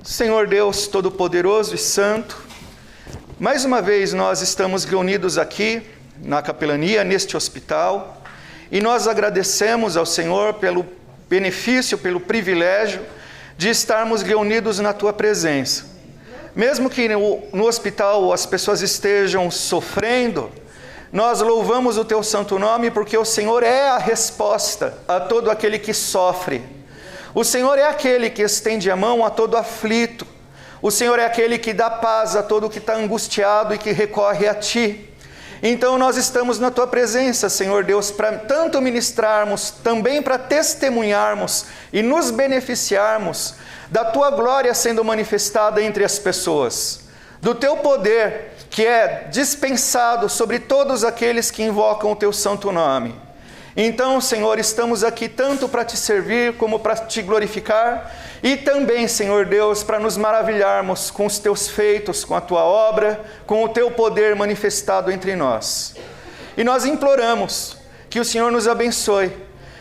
Senhor Deus Todo-Poderoso e Santo, mais uma vez nós estamos reunidos aqui na capelania, neste hospital, e nós agradecemos ao Senhor pelo benefício, pelo privilégio de estarmos reunidos na Tua presença. Mesmo que no hospital as pessoas estejam sofrendo, nós louvamos o Teu santo nome porque o Senhor é a resposta a todo aquele que sofre. O Senhor é aquele que estende a mão a todo aflito. O Senhor é aquele que dá paz a todo que está angustiado e que recorre a Ti. Então nós estamos na Tua presença, Senhor Deus, para tanto ministrarmos, também para testemunharmos e nos beneficiarmos da Tua glória sendo manifestada entre as pessoas, do Teu poder que é dispensado sobre todos aqueles que invocam o Teu santo nome. Então, Senhor, estamos aqui tanto para Te servir como para Te glorificar e também, Senhor Deus, para nos maravilharmos com os Teus feitos, com a Tua obra, com o Teu poder manifestado entre nós. E nós imploramos que o Senhor nos abençoe,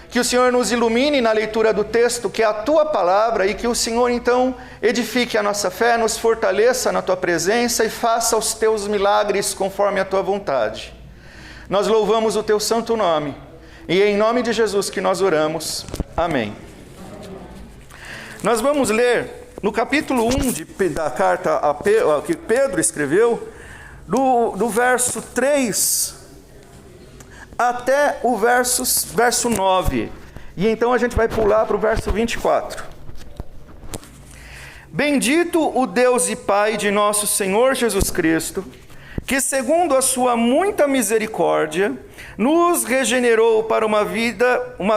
que o Senhor nos ilumine na leitura do texto, que é a Tua palavra, e que o Senhor, então, edifique a nossa fé, nos fortaleça na Tua presença e faça os Teus milagres conforme a Tua vontade. Nós louvamos o Teu santo nome. E em nome de Jesus que nós oramos. Amém. Nós vamos ler no capítulo 1 da carta que Pedro escreveu, do verso 3 até o verso 9. E então a gente vai pular para o verso 24. Bendito o Deus e Pai de nosso Senhor Jesus Cristo, que segundo a sua muita misericórdia, nos regenerou para uma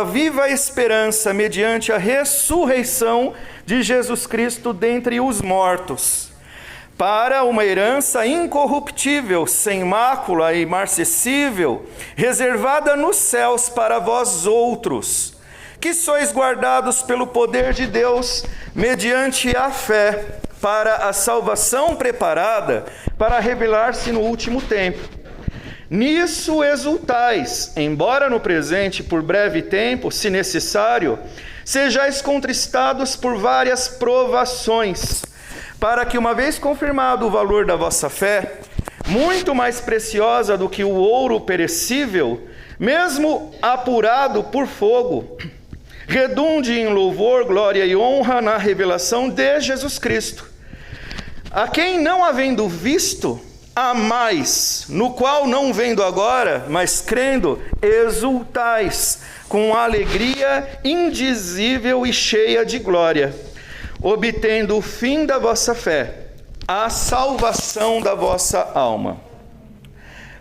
viva esperança mediante a ressurreição de Jesus Cristo dentre os mortos, para uma herança incorruptível, sem mácula e imarcessível, reservada nos céus para vós outros, que sois guardados pelo poder de Deus mediante a fé, para a salvação preparada para revelar-se no último tempo. Nisso exultais, embora no presente, por breve tempo, se necessário, sejais contristados por várias provações, para que, uma vez confirmado o valor da vossa fé, muito mais preciosa do que o ouro perecível, mesmo apurado por fogo, redunde em louvor, glória e honra na revelação de Jesus Cristo, a quem não havendo visto, há mais, no qual não vendo agora, mas crendo, exultais, com alegria indizível e cheia de glória, obtendo o fim da vossa fé, a salvação da vossa alma.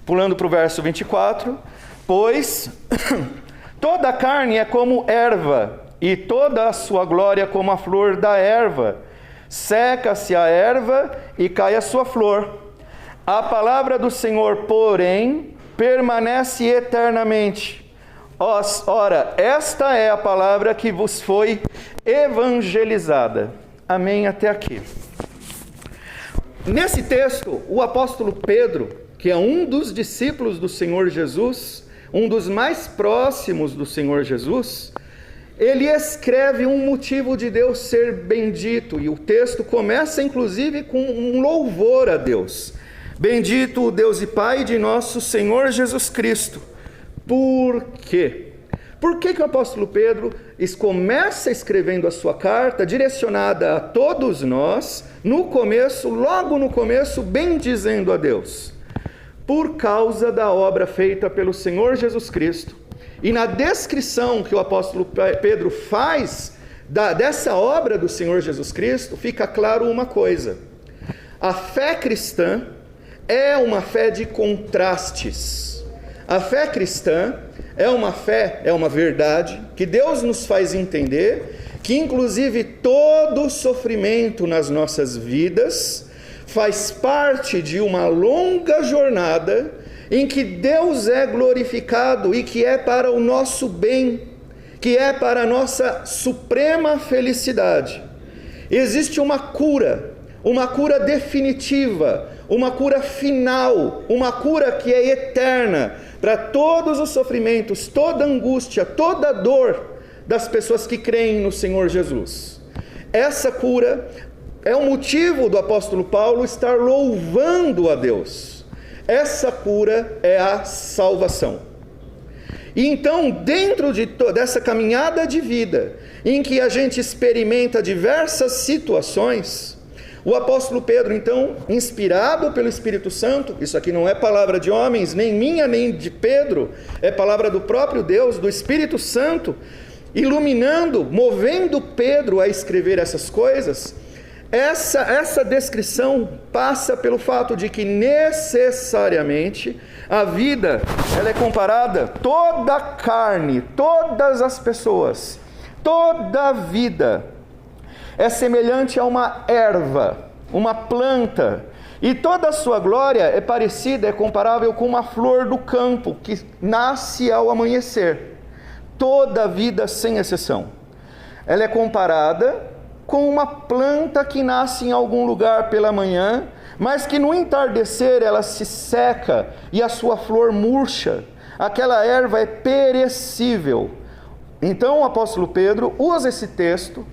Pulando para o verso 24, pois toda a carne é como erva, e toda a sua glória como a flor da erva. Seca-se a erva e cai a sua flor. A palavra do Senhor, porém, permanece eternamente. Ora, esta é a palavra que vos foi evangelizada. Amém, até aqui. Nesse texto, o apóstolo Pedro, que é um dos discípulos do Senhor Jesus, um dos mais próximos do Senhor Jesus, ele escreve um motivo de Deus ser bendito, e o texto começa inclusive com um louvor a Deus. Bendito o Deus e Pai de nosso Senhor Jesus Cristo. Por quê? Por que o apóstolo Pedro começa escrevendo a sua carta direcionada a todos nós, logo no começo, bendizendo a Deus? Por causa da obra feita pelo Senhor Jesus Cristo. E na descrição que o apóstolo Pedro faz dessa obra do Senhor Jesus Cristo, fica claro uma coisa: a fé cristã é uma fé de contrastes. A fé cristã é uma verdade que Deus nos faz entender, que inclusive todo sofrimento nas nossas vidas faz parte de uma longa jornada em que Deus é glorificado e que é para o nosso bem, que é para a nossa suprema felicidade. Existe uma cura definitiva, uma cura final, uma cura que é eterna para todos os sofrimentos, toda angústia, toda dor das pessoas que creem no Senhor Jesus. Essa cura é um motivo do apóstolo Paulo estar louvando a Deus. Essa cura é a salvação. E então, dentro dessa caminhada de vida, em que a gente experimenta diversas situações, o apóstolo Pedro, então, inspirado pelo Espírito Santo, isso aqui não é palavra de homens, nem minha, nem de Pedro, é palavra do próprio Deus, do Espírito Santo, iluminando, movendo Pedro a escrever essas coisas. Essa descrição passa pelo fato de que necessariamente a vida, ela é comparada, toda a carne, todas as pessoas, toda a vida é semelhante a uma erva, uma planta, e toda a sua glória é parecida, é comparável com uma flor do campo que nasce ao amanhecer. Toda a vida, sem exceção, ela é comparada com uma planta que nasce em algum lugar pela manhã, mas que no entardecer ela se seca e a sua flor murcha. Aquela erva é perecível. Então o apóstolo Pedro usa esse texto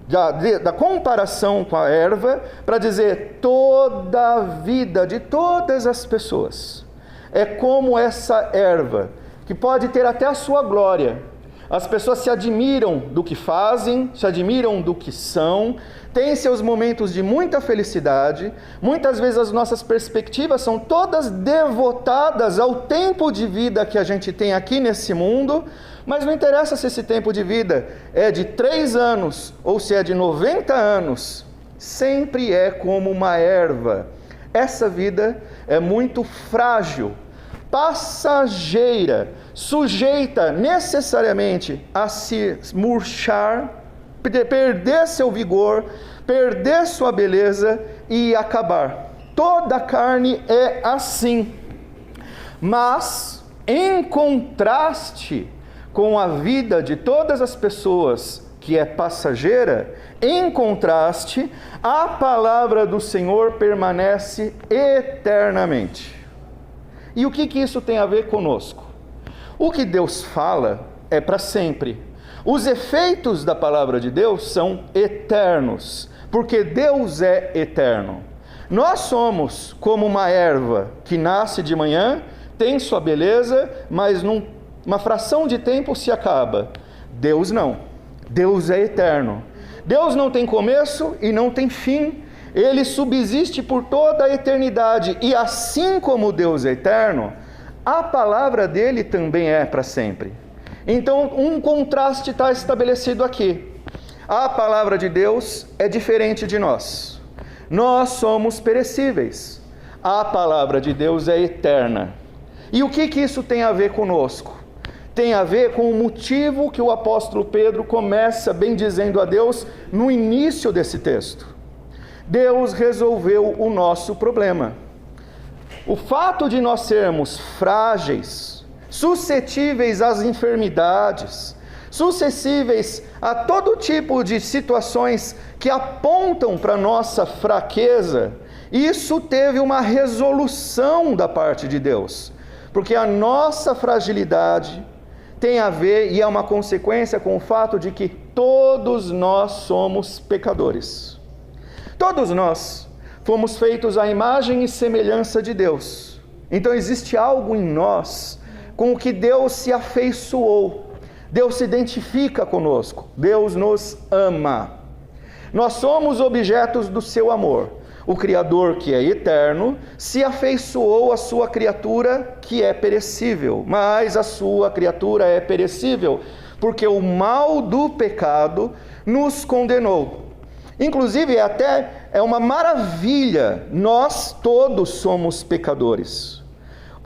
da comparação com a erva para dizer: toda a vida de todas as pessoas é como essa erva, que pode ter até a sua glória. As pessoas se admiram do que fazem, se admiram do que são, têm seus momentos de muita felicidade. Muitas vezes as nossas perspectivas são todas devotadas ao tempo de vida que a gente tem aqui nesse mundo, mas não interessa se esse tempo de vida é de 3 anos ou se é de 90 anos, sempre é como uma erva. Essa vida é muito frágil, passageira, sujeita necessariamente a se murchar, perder seu vigor, perder sua beleza e acabar. Toda a carne é assim. Mas, em contraste com a vida de todas as pessoas, que é passageira, em contraste, a palavra do Senhor permanece eternamente. E o que isso tem a ver conosco? O que Deus fala é para sempre. Os efeitos da palavra de Deus são eternos, porque Deus é eterno. Nós somos como uma erva que nasce de manhã, tem sua beleza, mas numa fração de tempo se acaba. Deus não. Deus é eterno. Deus não tem começo e não tem fim. Ele subsiste por toda a eternidade, e assim como Deus é eterno, a palavra dele também é para sempre. Então, um contraste está estabelecido aqui. A palavra de Deus é diferente de nós. Nós somos perecíveis. A palavra de Deus é eterna. E o que isso tem a ver conosco? Tem a ver com o motivo que o apóstolo Pedro começa bendizendo a Deus no início desse texto. Deus resolveu o nosso problema. O fato de nós sermos frágeis, suscetíveis às enfermidades, suscetíveis a todo tipo de situações que apontam para a nossa fraqueza, isso teve uma resolução da parte de Deus, porque a nossa fragilidade tem a ver e é uma consequência com o fato de que todos nós somos pecadores. Todos nós fomos feitos à imagem e semelhança de Deus. Então existe algo em nós com o que Deus se afeiçoou. Deus se identifica conosco. Deus nos ama. Nós somos objetos do seu amor. O Criador, que é eterno, se afeiçoou à sua criatura, que é perecível. Mas a sua criatura é perecível, porque o mal do pecado nos condenou. Inclusive, é uma maravilha, nós todos somos pecadores.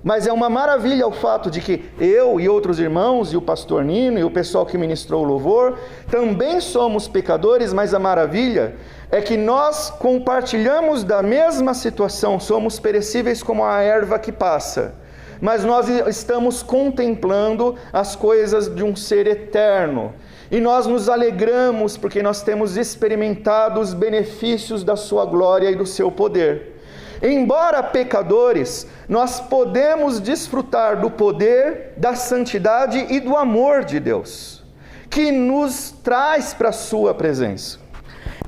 Mas é uma maravilha o fato de que eu e outros irmãos, e o pastor Nino, e o pessoal que ministrou o louvor, também somos pecadores, mas a maravilha é que nós compartilhamos da mesma situação, somos perecíveis como a erva que passa. Mas nós estamos contemplando as coisas de um ser eterno. E nós nos alegramos porque nós temos experimentado os benefícios da sua glória e do seu poder. Embora pecadores, nós podemos desfrutar do poder, da santidade e do amor de Deus, que nos traz para a sua presença.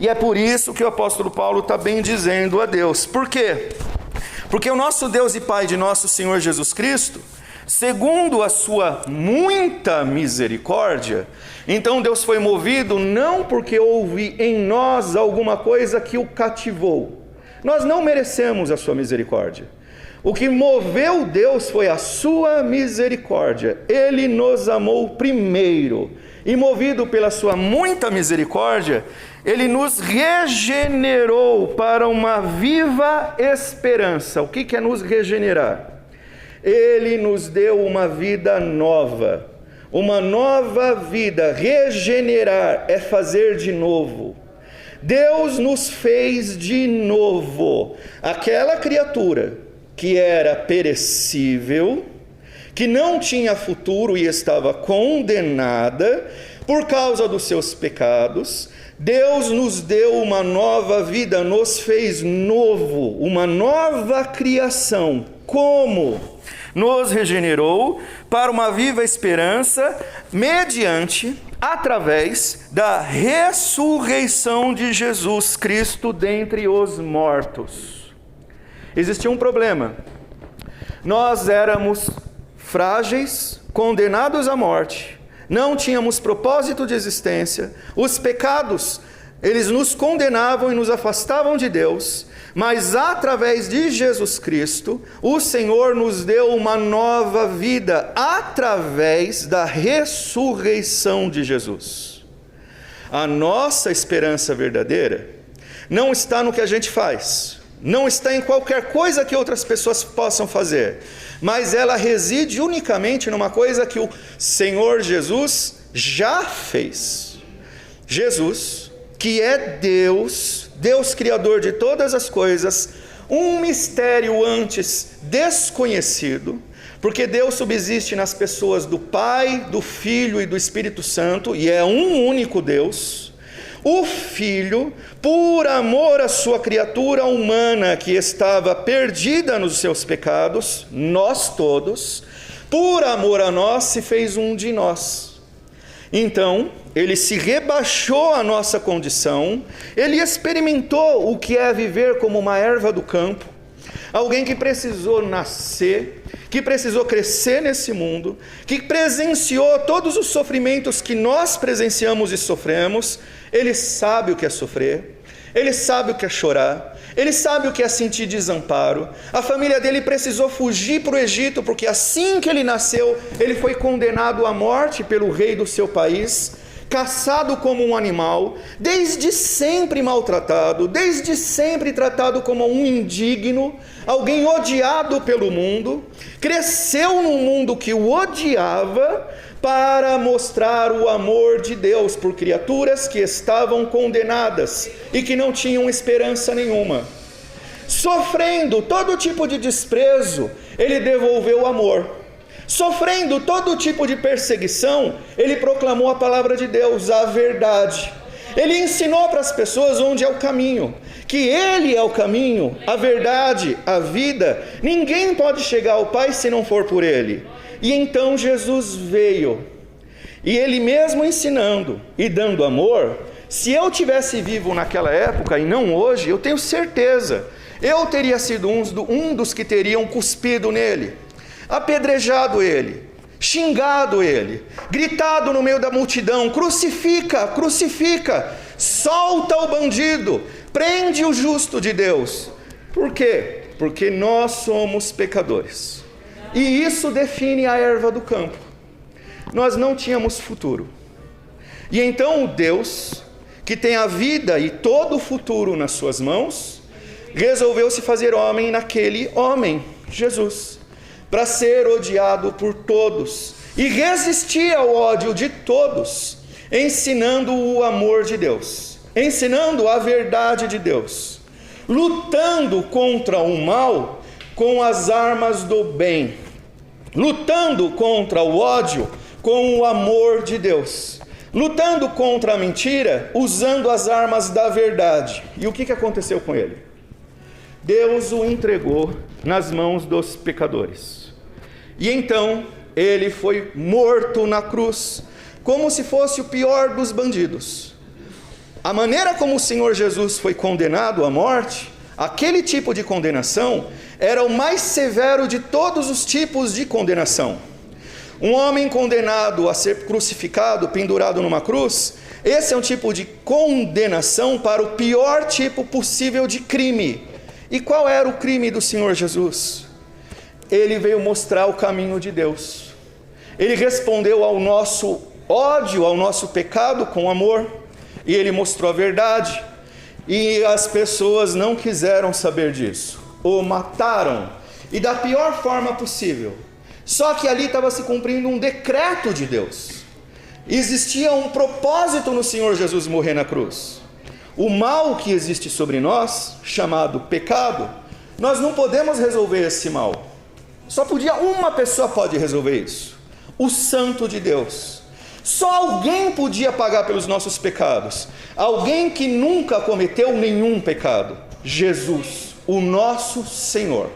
E é por isso que o apóstolo Paulo está bendizendo a Deus. Por quê? Porque o nosso Deus e Pai de nosso Senhor Jesus Cristo, segundo a sua muita misericórdia, então Deus foi movido não porque houve em nós alguma coisa que o cativou. Nós não merecemos a sua misericórdia. O que moveu Deus foi a sua misericórdia. Ele nos amou primeiro. E movido pela sua muita misericórdia, Ele nos regenerou para uma viva esperança. O que é nos regenerar? Ele nos deu uma vida nova. Uma nova vida. Regenerar é fazer de novo. Deus nos fez de novo. Aquela criatura que era perecível, que não tinha futuro e estava condenada por causa dos seus pecados, Deus nos deu uma nova vida, nos fez novo, uma nova criação. Como? Nos regenerou para uma viva esperança, através da ressurreição de Jesus Cristo dentre os mortos. Existia um problema. Nós éramos frágeis, condenados à morte, não tínhamos propósito de existência, os pecados, eles nos condenavam e nos afastavam de Deus, mas através de Jesus Cristo, o Senhor nos deu uma nova vida, através da ressurreição de Jesus. A nossa esperança verdadeira não está no que a gente faz, não está em qualquer coisa que outras pessoas possam fazer, mas ela reside unicamente numa coisa que o Senhor Jesus já fez. Jesus, que é Deus, Deus Criador de todas as coisas, um mistério antes desconhecido, porque Deus subsiste nas pessoas do Pai, do Filho e do Espírito Santo, e é um único Deus. O Filho, por amor à sua criatura humana que estava perdida nos seus pecados, nós todos, por amor a nós, se fez um de nós. Então, ele se rebaixou à nossa condição, ele experimentou o que é viver como uma erva do campo, alguém que precisou nascer, que precisou crescer nesse mundo, que presenciou todos os sofrimentos que nós presenciamos e sofremos. Ele sabe o que é sofrer, ele sabe o que é chorar, ele sabe o que é sentir desamparo. A família dele precisou fugir para o Egito, porque assim que ele nasceu, ele foi condenado à morte pelo rei do seu país, caçado como um animal, desde sempre maltratado, desde sempre tratado como um indigno, alguém odiado pelo mundo, cresceu num mundo que o odiava, para mostrar o amor de Deus por criaturas que estavam condenadas e que não tinham esperança nenhuma. Sofrendo todo tipo de desprezo, ele devolveu o amor. Sofrendo todo tipo de perseguição, ele proclamou a palavra de Deus, a verdade. Ele ensinou para as pessoas onde é o caminho, que ele é o caminho, a verdade, a vida. Ninguém pode chegar ao Pai se não for por ele. E então Jesus veio, e ele mesmo ensinando e dando amor. Se eu tivesse vivo naquela época e não hoje, eu tenho certeza, eu teria sido um dos que teriam cuspido nele, apedrejado ele, xingado ele, gritado no meio da multidão: crucifica, crucifica, solta o bandido, prende o justo de Deus. Por quê? Porque nós somos pecadores. E isso define a erva do campo. Nós não tínhamos futuro. E então o Deus, que tem a vida e todo o futuro nas suas mãos, resolveu se fazer homem naquele homem, Jesus, para ser odiado por todos e resistir ao ódio de todos, ensinando o amor de Deus, ensinando a verdade de Deus, lutando contra o mal com as armas do bem, lutando contra o ódio com o amor de Deus, lutando contra a mentira usando as armas da verdade. E o que aconteceu com ele? Deus o entregou nas mãos dos pecadores. E então ele foi morto na cruz, como se fosse o pior dos bandidos, a maneira como o Senhor Jesus foi condenado à morte, aquele tipo de condenação era o mais severo de todos os tipos de condenação. Um homem condenado a ser crucificado, pendurado numa cruz, esse é um tipo de condenação para o pior tipo possível de crime. E qual era o crime do Senhor Jesus? Ele veio mostrar o caminho de Deus. Ele respondeu ao nosso ódio, ao nosso pecado com amor, e ele mostrou a verdade. E as pessoas não quiseram saber disso, o mataram, e da pior forma possível. Só que ali estava se cumprindo um decreto de Deus. Existia um propósito no Senhor Jesus morrer na cruz. O mal que existe sobre nós, chamado pecado, nós não podemos resolver esse mal. Só uma pessoa pode resolver isso: o Santo de Deus. Só alguém podia pagar pelos nossos pecados. Alguém que nunca cometeu nenhum pecado: Jesus, o nosso Senhor.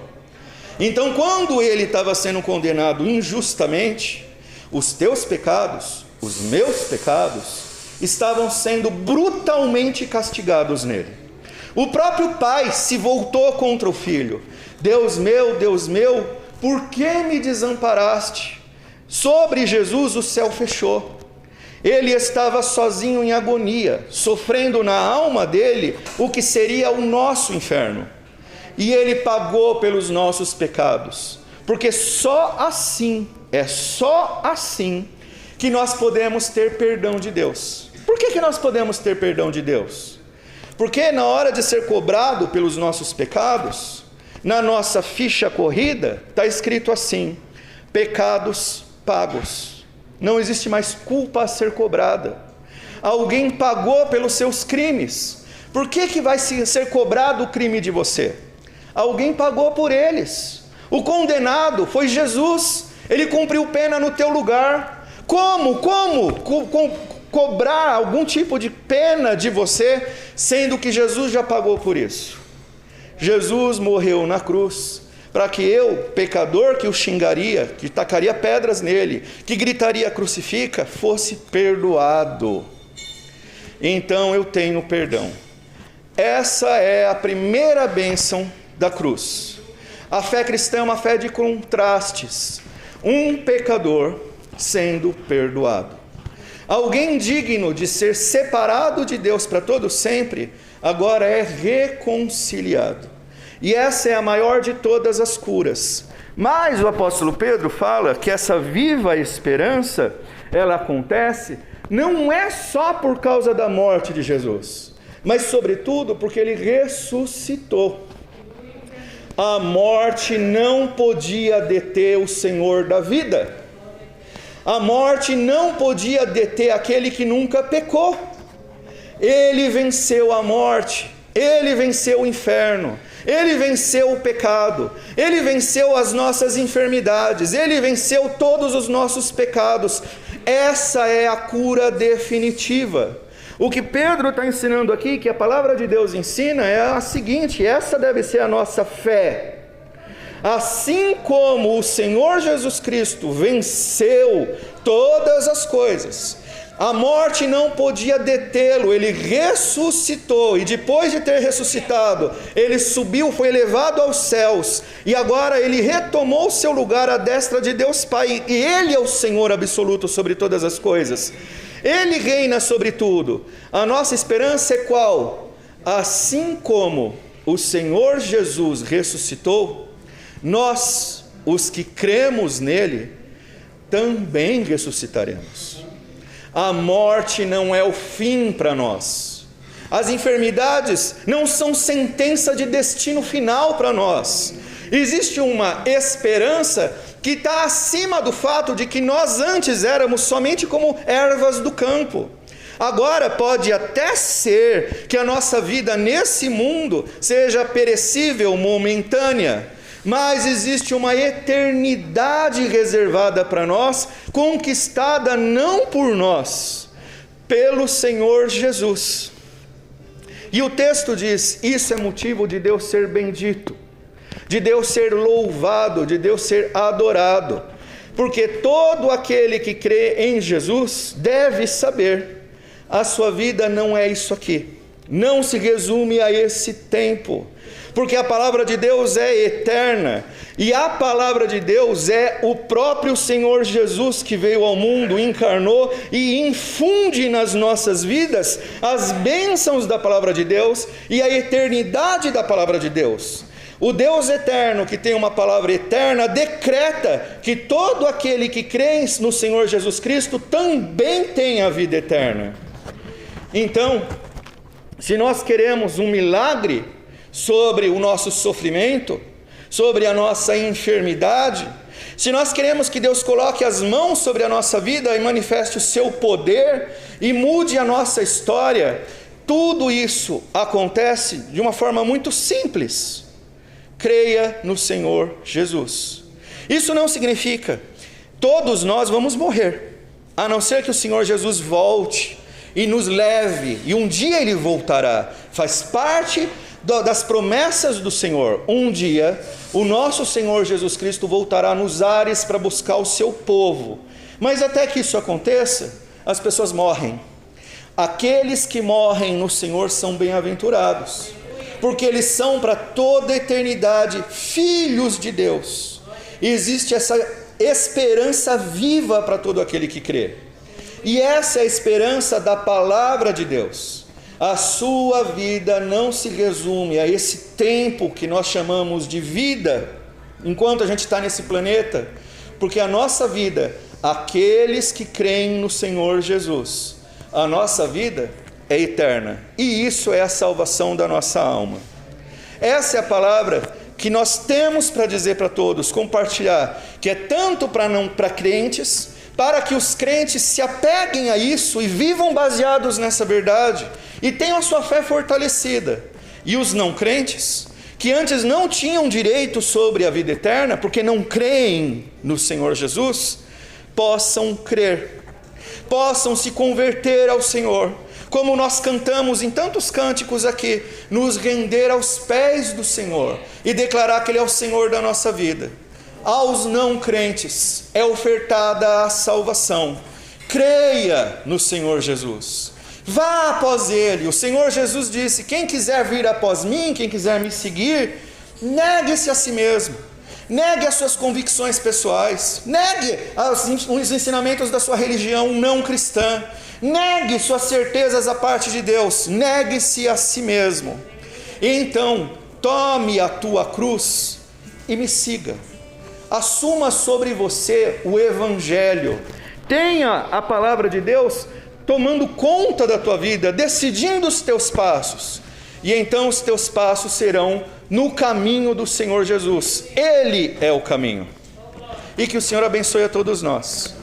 Então, quando ele estava sendo condenado injustamente, os teus pecados, os meus pecados, estavam sendo brutalmente castigados nele. O próprio Pai se voltou contra o Filho. Deus meu, por que me desamparaste? Sobre Jesus o céu fechou. Ele estava sozinho em agonia, sofrendo na alma dele o que seria o nosso inferno. E ele pagou pelos nossos pecados, porque só assim que nós podemos ter perdão de Deus. Por que nós podemos ter perdão de Deus? Porque na hora de ser cobrado pelos nossos pecados, na nossa ficha corrida, está escrito assim: pecados pagos. Não existe mais culpa a ser cobrada. Alguém pagou pelos seus crimes. Por que vai ser cobrado o crime de você? Alguém pagou por eles. O condenado foi Jesus. Ele cumpriu pena no teu lugar. Como cobrar algum tipo de pena de você, sendo que Jesus já pagou por isso? Jesus morreu na cruz para que eu, pecador que o xingaria, que tacaria pedras nele, que gritaria crucifica, fosse perdoado. Então eu tenho perdão. Essa é a primeira bênção da cruz. A fé cristã é uma fé de contrastes. Um pecador sendo perdoado. Alguém digno de ser separado de Deus para todo sempre, agora é reconciliado. E essa é a maior de todas as curas. Mas o apóstolo Pedro fala que essa viva esperança, ela acontece não é só por causa da morte de Jesus, mas sobretudo porque ele ressuscitou. A morte não podia deter o Senhor da vida. A morte não podia deter aquele que nunca pecou. Ele venceu a morte, ele venceu o inferno, ele venceu o pecado, ele venceu as nossas enfermidades, ele venceu todos os nossos pecados. Essa é a cura definitiva. O que Pedro está ensinando aqui, que a palavra de Deus ensina, é a seguinte: essa deve ser a nossa fé. Assim como o Senhor Jesus Cristo venceu todas as coisas, a morte não podia detê-lo, ele ressuscitou, e depois de ter ressuscitado, ele subiu, foi elevado aos céus, e agora ele retomou seu lugar à destra de Deus Pai, e ele é o Senhor absoluto sobre todas as coisas. Ele reina sobre tudo. A nossa esperança é qual? Assim como o Senhor Jesus ressuscitou, nós, os que cremos nele, também ressuscitaremos. A morte não é o fim para nós. As enfermidades não são sentença de destino final para nós. Existe uma esperança que está acima do fato de que nós antes éramos somente como ervas do campo. Agora pode até ser que a nossa vida nesse mundo seja perecível, momentânea, mas existe uma eternidade reservada para nós, conquistada não por nós, pelo Senhor Jesus. E o texto diz: isso é motivo de Deus ser bendito, de Deus ser louvado, de Deus ser adorado, porque todo aquele que crê em Jesus deve saber: a sua vida não é isso aqui. Não se resume a esse tempo. Porque a palavra de Deus é eterna. E a palavra de Deus é o próprio Senhor Jesus que veio ao mundo, encarnou e infunde nas nossas vidas as bênçãos da palavra de Deus e a eternidade da palavra de Deus. O Deus eterno, que tem uma palavra eterna, decreta que todo aquele que crê no Senhor Jesus Cristo também tem a vida eterna. Então, se nós queremos um milagre sobre o nosso sofrimento, sobre a nossa enfermidade, se nós queremos que Deus coloque as mãos sobre a nossa vida e manifeste o seu poder e mude a nossa história, tudo isso acontece de uma forma muito simples. Creia no Senhor Jesus. Isso não significa todos nós vamos morrer, a não ser que o Senhor Jesus volte e nos leve, e um dia Ele voltará. Faz parte das promessas do Senhor. Um dia o nosso Senhor Jesus Cristo voltará nos ares para buscar o seu povo. Mas até que isso aconteça, as pessoas morrem. Aqueles que morrem no Senhor são bem-aventurados, porque eles são para toda a eternidade filhos de Deus. E existe essa esperança viva para todo aquele que crê. E essa é a esperança da palavra de Deus. A sua vida não se resume a esse tempo que nós chamamos de vida, enquanto a gente está nesse planeta, porque a nossa vida, aqueles que creem no Senhor Jesus, a nossa vida é eterna, e isso é a salvação da nossa alma. Essa é a palavra que nós temos para dizer para todos, compartilhar, que é tanto para crentes, para que os crentes se apeguem a isso e vivam baseados nessa verdade, e tenham a sua fé fortalecida. E os não crentes, que antes não tinham direito sobre a vida eterna, porque não creem no Senhor Jesus, possam crer, possam se converter ao Senhor, como nós cantamos em tantos cânticos aqui, nos render aos pés do Senhor e declarar que Ele é o Senhor da nossa vida. Aos não crentes é ofertada a salvação. Creia no Senhor Jesus, vá após Ele. O Senhor Jesus disse: quem quiser vir após mim, quem quiser me seguir, negue-se a si mesmo, negue as suas convicções pessoais, negue os ensinamentos da sua religião não cristã, negue suas certezas à parte de Deus, negue-se a si mesmo. E então, tome a tua cruz e me siga. Assuma sobre você o Evangelho. Tenha a palavra de Deus tomando conta da tua vida, decidindo os teus passos. E então os teus passos serão no caminho do Senhor Jesus. Ele é o caminho. E que o Senhor abençoe a todos nós.